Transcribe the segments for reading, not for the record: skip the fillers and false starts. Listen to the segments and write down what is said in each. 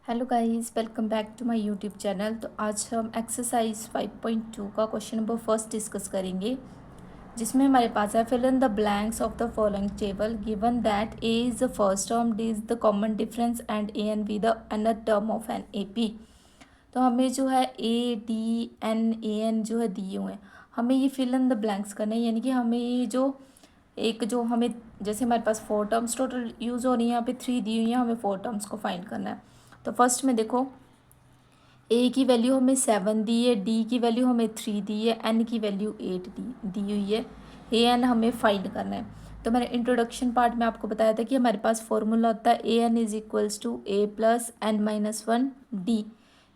Hello guys, welcome back to my YouTube channel. तो आज हम एक्सरसाइज 5.2 का क्वेश्चन नंबर फर्स्ट डिस्कस करेंगे, जिसमें हमारे पास है fill in the blanks of the following table given that a is the first term, d is the common difference and a n be the another term of an A P. तो हमें जो है a d n a n जो है दिए हुए हैं, हमें ये फिल इन द ब्लैंक्स करना है। यानी कि हमें ये जो हमें जैसे हमारे पास फोर टर्म्स टोटल यूज़ हो रही है, यहाँ पे थ्री दी हुई है, हमें फोर टर्म्स को फाइंड करना है। तो फर्स्ट में देखो, ए की वैल्यू हमें 7 दी है, डी की वैल्यू हमें 3 दी है, एन की वैल्यू 8 दी हुई है। ए एन हमें फाइंड करना है। तो मैंने इंट्रोडक्शन पार्ट में आपको बताया था कि हमारे पास फॉर्मूला होता है a n is equals to a plus n minus one d.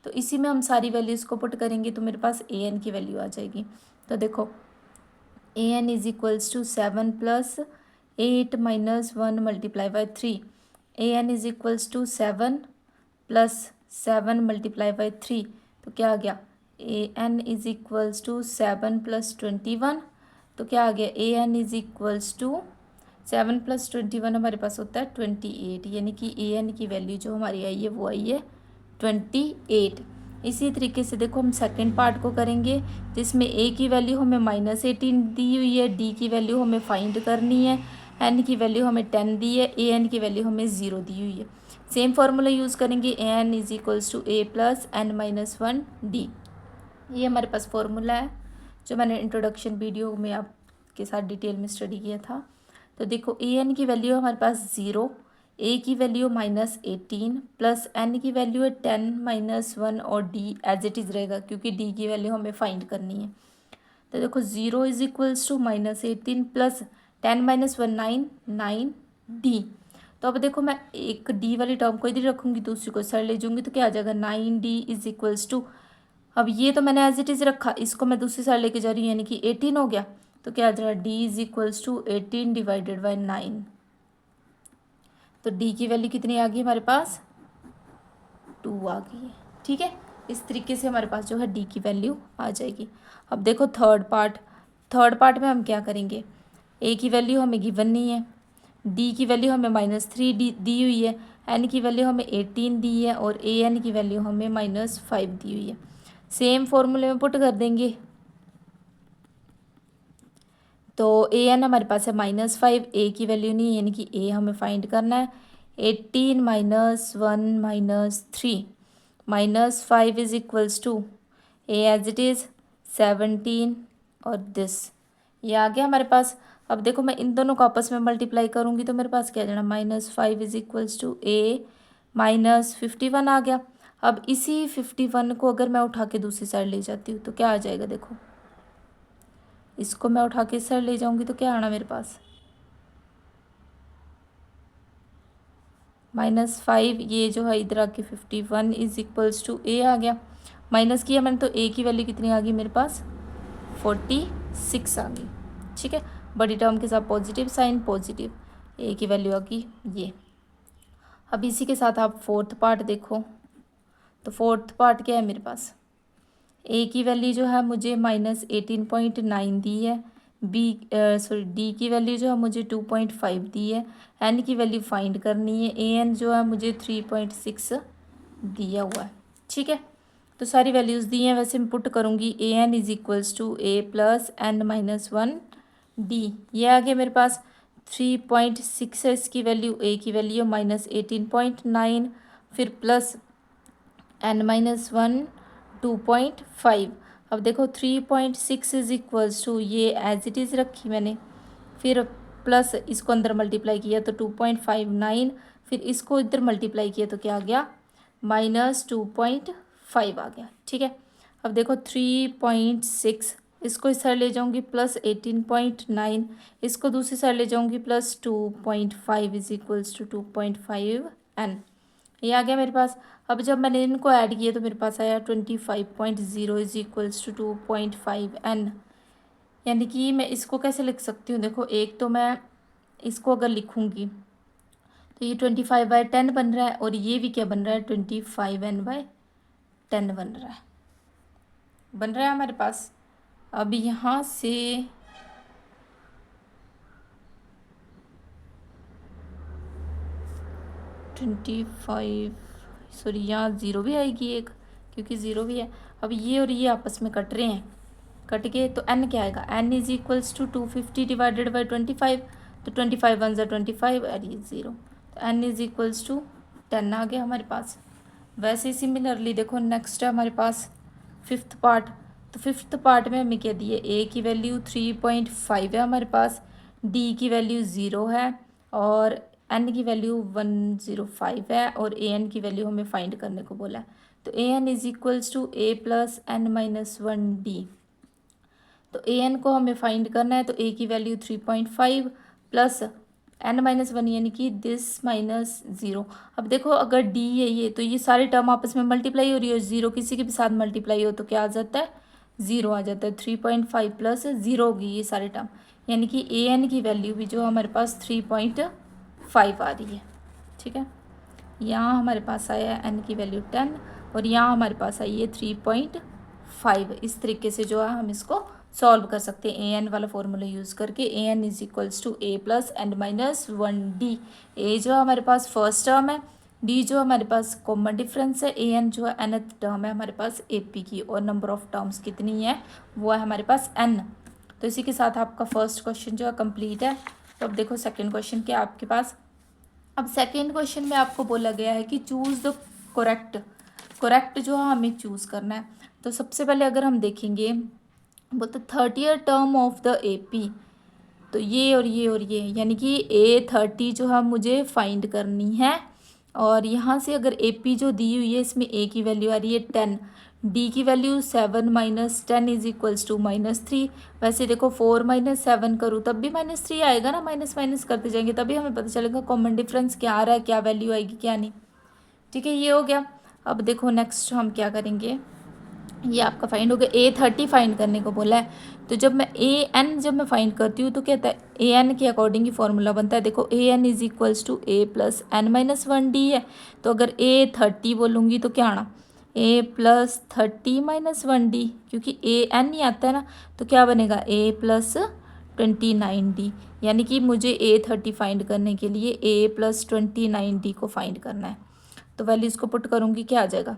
तो इसी में हम सारी वैल्यूज़ को पुट करेंगे तो मेरे पास ए एन की वैल्यू आ जाएगी। तो देखो, a n is equals to 7 plus 8 minus one multiply by 3। A n is equals to 7 plus 7 multiply by 3। तो क्या आ गया, a n is equals to 7 plus 21। तो क्या आ गया, a n is equals to 7 plus 21 हमारे पास होता है 28। यानी कि ए एन की वैल्यू जो हमारी आई है वो आई है 28। इसी तरीके से देखो, हम सेकंड पार्ट को करेंगे, जिसमें ए की वैल्यू हमें -18 दी हुई है, डी की वैल्यू हमें फाइंड करनी है, एन की वैल्यू हमें 10 दी है, ए एन की वैल्यू हमें 0 दी हुई है। सेम फार्मूला यूज़ करेंगे, a n is equals to a plus n minus one d. ये हमारे पास फॉर्मूला है जो मैंने इंट्रोडक्शन वीडियो में आपके साथ डिटेल में स्टडी किया था। तो देखो, ए एन की वैल्यू हमारे पास 0, ए की वैल्यू -18 प्लस एन की वैल्यू है 10 माइनस वन, और डी एज इट इज़ रहेगा क्योंकि डी की वैल्यू हमें फाइंड करनी है। तो देखो, 0 is equals to -18 plus 10 minus one 9 d. तो अब देखो, मैं एक डी वाली टर्म को इधर रखूँगी, दूसरी को साइड ले जाऊँगी, तो क्या आ जाएगा 9D इज इक्वल्स टू, अब ये तो मैंने एज इट इज़ रखा, इसको मैं दूसरी साइड लेके जा रही हूँ, यानी कि 18 हो गया। तो क्या आ जाएगा, d is equals to 18 divided by 9। तो डी की वैल्यू कितनी आ गई हमारे पास, 2 आ गई है। ठीक है, इस तरीके से हमारे पास जो है डी की वैल्यू आ जाएगी। अब देखो थर्ड पार्ट में हम क्या करेंगे, ए की वैल्यू हमें गिवन नहीं है, डी की वैल्यू हमें -3 दी हुई है, एन की वैल्यू हमें 18 दी है, और ए एन की वैल्यू हमें -5 दी हुई है। सेम फॉर्मूले में पुट कर देंगे। तो ए एन हमारे पास है -5, ए की वैल्यू नहीं है, यानी कि ए हमें फाइंड करना है। 18 minus one minus three minus 5 is equals to a as it is 17, और दिस ये आ गया हमारे पास। अब देखो, मैं इन दोनों को आपस में मल्टीप्लाई करूँगी तो मेरे पास क्या आ जाना, -5 इज इक्वल्स टू ए -51 आ गया। अब इसी 51 को अगर मैं उठा के दूसरी साइड ले जाती हूँ तो क्या आ जाएगा, देखो इसको मैं उठा के इस साइड ले जाऊँगी तो क्या आना मेरे पास, -5, ये जो है इधर आके 51 इज इक्वल्स टू ए आ गया। माइनस किया मैंने तो ए की वैल्यू कितनी आ गई मेरे पास, 46 आ गई। ठीक है, बड़ी टर्म के साथ पॉजिटिव साइन, पॉजिटिव, ए की वैल्यू आ गई ये। अब इसी के साथ आप फोर्थ पार्ट देखो। तो फोर्थ पार्ट क्या है मेरे पास, ए की वैल्यू जो है मुझे -18.9 दी है, बी सॉरी डी की वैल्यू जो है मुझे 2.5 दी है, एन की वैल्यू फाइंड करनी है, ए एन जो है मुझे 3.6 दिया हुआ है। ठीक है, तो सारी वैल्यूज़ दी हैं, वैसे मैं पुट करूँगी, a n is equals to a plus n minus one d. ये आ गया मेरे पास 3.6 है इसकी वैल्यू, ए की वैल्यू -18.9, फिर प्लस एन माइनस वन 2.5। अब देखो 3.6 इज इक्वल्स टू, ये एज इट इज़ रखी मैंने, फिर प्लस इसको अंदर मल्टीप्लाई किया तो 2.59, फिर इसको इधर मल्टीप्लाई किया तो क्या आ गया, -2.5 आ गया। ठीक है, अब देखो 3.6, इसको इस साइड ले जाऊंगी, प्लस 18.9, इसको दूसरी साइड ले जाऊंगी, plus 2.5 is equals to 2.5 n. ये आ गया मेरे पास। अब जब मैंने इनको ऐड किया तो मेरे पास आया 25.0 इज इक्वल्स टू 2.5 एन। यानी कि मैं इसको कैसे लिख सकती हूँ, देखो एक तो मैं इसको अगर लिखूँगी तो ये 25/10 बन रहा है, और ये भी क्या बन रहा है, 25n/10 बन रहा है हमारे पास। अब यहाँ से 25 सॉरी यहाँ ज़ीरो भी आएगी एक, क्योंकि ज़ीरो भी है। अब ये और ये आपस में कट रहे हैं, कट गए तो n क्या आएगा, n is equals to 250 divided by 25, तो 25 वन ज़ा 25 और ये ज़ीरो, तो n इज इक्वल्स टू 10 आ गया हमारे पास। वैसे सिमिलरली देखो नेक्स्ट है हमारे पास फिफ्थ पार्ट। तो फिफ्थ पार्ट में हमें क्या दिए, a की वैल्यू 3.5 है हमारे पास, d की वैल्यू 0 है और n की वैल्यू 105 है और an की वैल्यू हमें फाइंड करने को बोला है। तो an is equals to a plus n minus 1d। तो an को हमें फाइंड करना है, तो a की वैल्यू 3.5 प्लस n माइनस 1 यानी कि दिस माइनस 0। अब देखो अगर d है ये, तो ये सारे टर्म आपस में मल्टीप्लाई हो रही है, जीरो किसी के भी साथ मल्टीप्लाई हो तो क्या आ जाता है, 0 आ जाता है। 3.5 प्लस 0 होगी ये सारे टर्म, यानी कि an की वैल्यू भी जो हमारे पास 3.5 आ रही है। ठीक है, यहाँ हमारे पास आया है n की वैल्यू 10 और यहाँ हमारे पास आई है 3.5। इस तरीके से जो है हम इसको सॉल्व कर सकते हैं an वाला फॉर्मूला यूज़ करके। an is equals to a plus n minus 1d। a जो हमारे पास फर्स्ट टर्म है, d जो हमारे पास कॉमन डिफरेंस है, an जो है nth टर्म है हमारे पास ap की, और नंबर ऑफ टर्म्स कितनी है वो है हमारे पास n। तो इसी के साथ आपका फर्स्ट क्वेश्चन जो है कंप्लीट है। तो अब देखो सेकेंड क्वेश्चन क्या है आपके पास। अब सेकेंड क्वेश्चन में आपको बोला गया है कि चूज़ द करेक्ट जो है हमें चूज़ करना है। तो सबसे पहले अगर हम देखेंगे बोलते 30th term of the AP, तो ये और ये और ये, यानी कि A30 जो है मुझे फाइंड करनी है। और यहाँ से अगर AP जो दी हुई है इसमें A की वैल्यू आ रही है 10, D की value 7 minus 10 is equals to -3। वैसे देखो 4 माइनस 7 करूँ तब भी -3 आएगा ना, माइनस माइनस करते जाएंगे तभी हमें पता चलेगा कॉमन डिफरेंस क्या आ रहा है, क्या वैल्यू आएगी क्या नहीं। ठीक है, ये हो गया। अब देखो नेक्स्ट हम क्या करेंगे, ये आपका फाइंड हो गया। A30 फाइंड करने को बोला है, तो जब मैं फाइंड करती हूँ तो क्या होता है, an के अकॉर्डिंग ही फॉर्मूला बनता है। देखो an is equals to a plus n minus 1d है, तो अगर A30 बोलूँगी तो क्या आना, a प्लस 30 माइनस 1d, क्योंकि an ही आता है ना, तो क्या बनेगा a प्लस 29d। यानी कि मुझे A30 फाइंड करने के लिए a प्लस 29d को फाइंड करना है। तो वैल्यू इसको पुट करूँगी, क्या आ जाएगा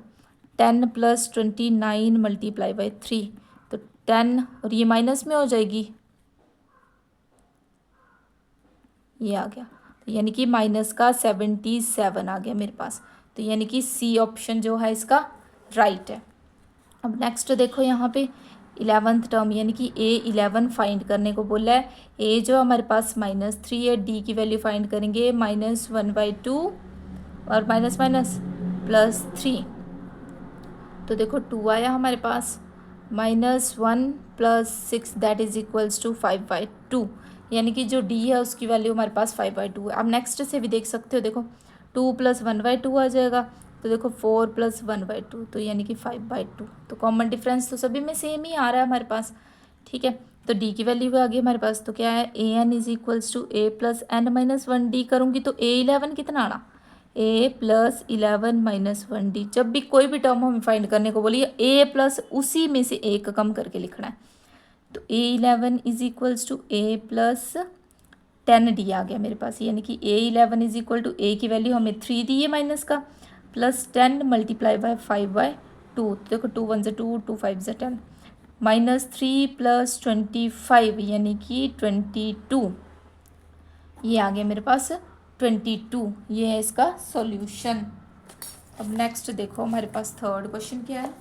10 प्लस 29 मल्टीप्लाई बाई 3, तो 10 और ये माइनस में हो जाएगी, ये आ गया, तो यानी कि माइनस का 77 आ गया मेरे पास। तो यानी कि सी ऑप्शन जो है इसका राइट है। अब नेक्स्ट देखो यहाँ पे 11th टर्म, यानी कि A11 फाइंड करने को बोला है। A जो हमारे पास -3 है, D की वैल्यू फाइंड करेंगे -1/2 और माइनस माइनस +3, तो देखो 2 आया हमारे पास, -1 plus 6 that is equals to 5/2, यानी कि जो D है उसकी वैल्यू हमारे पास 5/2 है। अब नेक्स्ट से भी देख सकते हो, देखो 2 प्लस 1/2 आ जाएगा, तो देखो 4 प्लस 1/2, तो यानी कि 5/2। तो कॉमन डिफरेंस तो सभी में सेम ही आ रहा है हमारे पास। ठीक है, तो D की वैल्यू आ गई हमारे पास, तो क्या है an is equals to a plus n minus 1d करूँगी तो A11 कितना आना, a प्लस 11 माइनस 1d। जब भी कोई भी टर्म हमें फाइंड करने को बोलिए a प्लस उसी में से एक कम करके लिखना है। तो A11 is equals to a plus 10d आ गया मेरे पास, यानी कि A11 is equal to a की वैल्यू हमें 3 दी है माइनस का, प्लस 10 मल्टीप्लाई बाय 5/2। तो देखो 2 1 ज़ा 2, 2 5 ज़ा 10, -3 प्लस 25 यानी कि 22, ये आ गया मेरे पास 22। ये है इसका सॉल्यूशन। अब नेक्स्ट देखो हमारे पास थर्ड क्वेश्चन क्या है,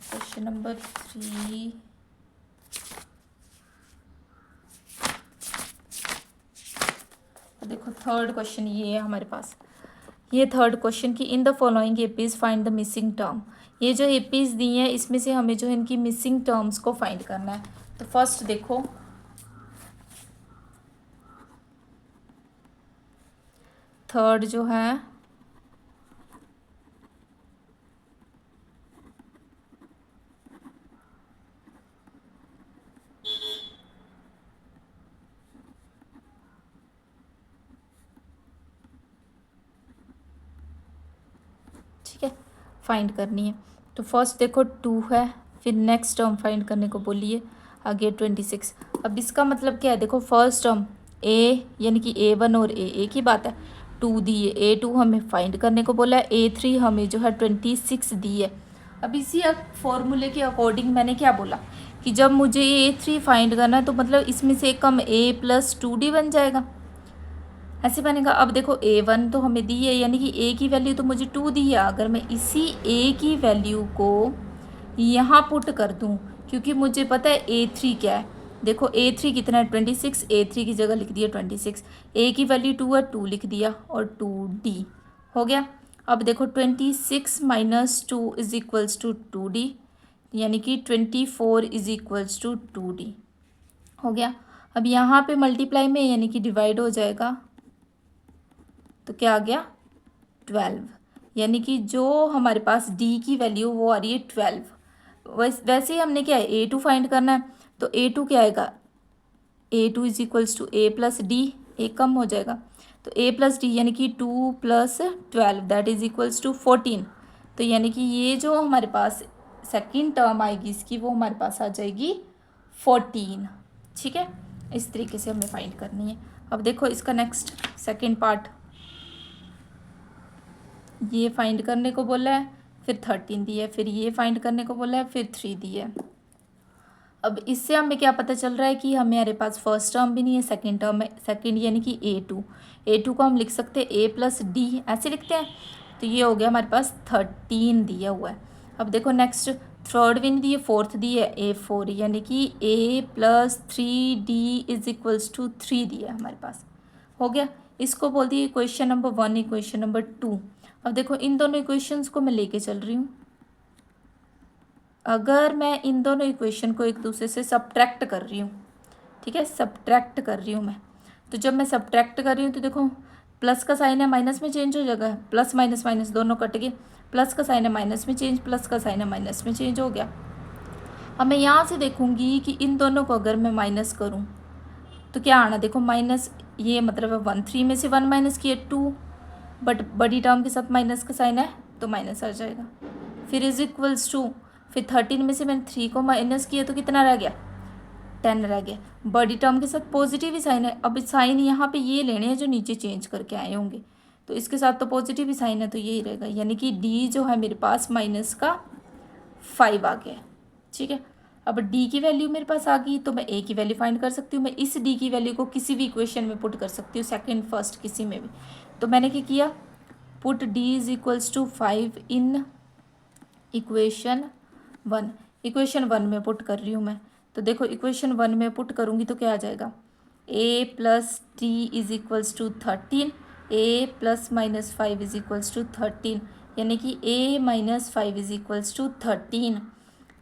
क्वेश्चन नंबर 3। देखो थर्ड क्वेश्चन ये है हमारे पास, ये थर्ड क्वेश्चन की in the following APs find the missing term. ये जो एपीज दी हैं इसमें से हमें जो इनकी मिसिंग टर्म्स को फाइंड करना है। तो फर्स्ट देखो थर्ड जो है ठीक है फाइंड करनी है। तो फर्स्ट देखो 2 है, फिर नेक्स्ट टर्म फाइंड करने को बोलिए आगे 26। अब इसका मतलब क्या है, देखो फर्स्ट टर्म a यानी कि A1 और a एक ही बात है, 2 दी है, A2 हमें फाइंड करने को बोला है, A3 हमें जो है 26 दी है। अब इसी फॉर्मूले के अकॉर्डिंग मैंने क्या बोला कि जब मुझे A3 फाइंड करना है तो मतलब इसमें से कम A + 2D बन जाएगा, ऐसे बनेगा। अब देखो A1 तो हमें दी है, यानी कि A की वैल्यू तो मुझे 2 दी है। अगर मैं इसी A की वैल्यू को यहाँ पुट कर दूँ, क्योंकि मुझे पता है A3 क्या है, देखो A3 कितना है 26, A3 की जगह लिख दिया 26, A की वैल्यू 2 है, 2 लिख दिया और 2D हो गया। अब देखो 26 - 2 = 2D, यानी कि 24 = 2D हो गया। अब यहाँ पे मल्टीप्लाई में यानी कि डिवाइड हो जाएगा, तो क्या आ गया 12, यानी कि जो हमारे पास D की वैल्यू वो आ रही है 12। वैसे ही हमने क्या है A2 फाइंड करना है, तो A2 क्या आएगा, A2 = A + D, एक कम हो जाएगा, तो A + D यानी कि 2 + 12 दैट इज इक्वल्स टू 14। तो यानी कि ये जो हमारे पास सेकंड टर्म आएगी इसकी, वो हमारे पास आ जाएगी 14। ठीक है, इस तरीके से हमें फाइंड करनी है। अब देखो इसका नेक्स्ट सेकंड पार्ट, ये फाइंड करने को बोला है, फिर 13 दी है, फिर ये फाइंड करने को बोला है, फिर 3 दी है। अब इससे हमें क्या पता चल रहा है कि हमारे पास फर्स्ट टर्म भी नहीं है, सेकंड टर्म है, सेकंड यानी कि A2 को हम लिख सकते हैं A + D, ऐसे लिखते हैं। तो ये हो गया हमारे पास 13 दिया हुआ है। अब देखो नेक्स्ट थर्ड भी नहीं दी है, फोर्थ दी है A4, यानी कि A + 3D = 3 दिया है हमारे पास, हो गया। इसको बोल दिए इक्वेशन नंबर 1, इक्वेशन नंबर 2। अब देखो इन दोनों इक्वेशंस को मैं लेके चल रही हूँ। अगर मैं इन दोनों इक्वेशन को एक दूसरे से सब्ट्रैक्ट कर रही हूँ, ठीक है, सब्ट्रैक्ट कर रही हूँ मैं, तो जब मैं सब्ट्रैक्ट कर रही हूँ तो देखो प्लस का साइन है माइनस में चेंज हो जाएगा, प्लस माइनस माइनस दोनों कट गए, प्लस का साइन है माइनस में चेंज, प्लस का साइन है माइनस में चेंज हो गया। अब मैं यहाँ से देखूँगी कि इन दोनों को अगर मैं माइनस करूँ तो क्या आना, देखो माइनस, ये मतलब है 1, 3 में से 1 माइनस किया 2, बट बड़ी टर्म के साथ माइनस का साइन है तो माइनस आ जाएगा। फिर = फिर 13 में से मैंने 3 को माइनस किया तो कितना रह गया, 10 रह गया। बड़ी टर्म के साथ पॉजिटिव ही साइन है, अब साइन यहाँ पे ये लेने हैं जो नीचे चेंज करके आए होंगे, तो इसके साथ तो पॉजिटिव ही साइन है तो यही रहेगा, यानी कि D जो है मेरे पास -5 आ गया। ठीक है, अब D की वैल्यू मेरे पास आ गई तो मैं A की वैल्यू फाइंड कर सकती हूँ। मैं इस D की वैल्यू को किसी भी इक्वेशन में पुट कर सकती हूँ, सेकंड फर्स्ट किसी में भी। तो मैंने क्या किया, put D = 5 in equation 1, equation 1 में पुट कर रही हूँ मैं। तो देखो इक्वेशन 1 में पुट करूँगी तो क्या आ जाएगा, A + D = 13, A + -5 = 13, यानी कि A - 5 = 13।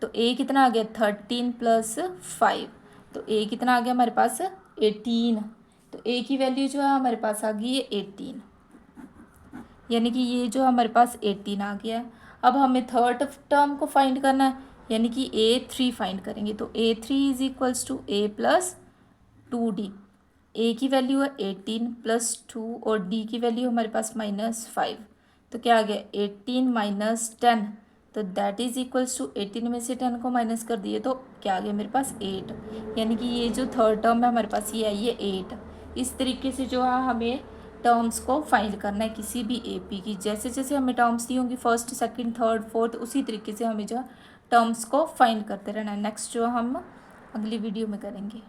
तो A कितना आ गया 13 + 5, तो A कितना आ गया हमारे पास 18। तो A की वैल्यू जो है हमारे पास आ गई है 18, यानी कि ये जो हमारे पास 18 आ गया है। अब हमें थर्ड टर्म को फाइंड करना है, यानी कि A3 फाइंड करेंगे। तो A3 = A + 2D, A की वैल्यू है 18 + 2 और D की वैल्यू हमारे पास -5, तो क्या आ गया 18 - 10, तो दैट इज इक्वल्स टू 18 में से 10 को माइनस कर दिए तो क्या आ गया मेरे पास 8, यानी कि ये जो थर्ड टर्म है हमारे पास ये आई है 8। इस तरीके से जो है हमें टर्म्स को फाइंड करना है किसी भी AP की, जैसे जैसे हमें टर्म्स दी होंगी फर्स्ट सेकंड थर्ड फोर्थ, उसी तरीके से हमें जो है टर्म्स को फाइंड करते रहना है। नेक्स्ट जो हम अगली वीडियो में करेंगे।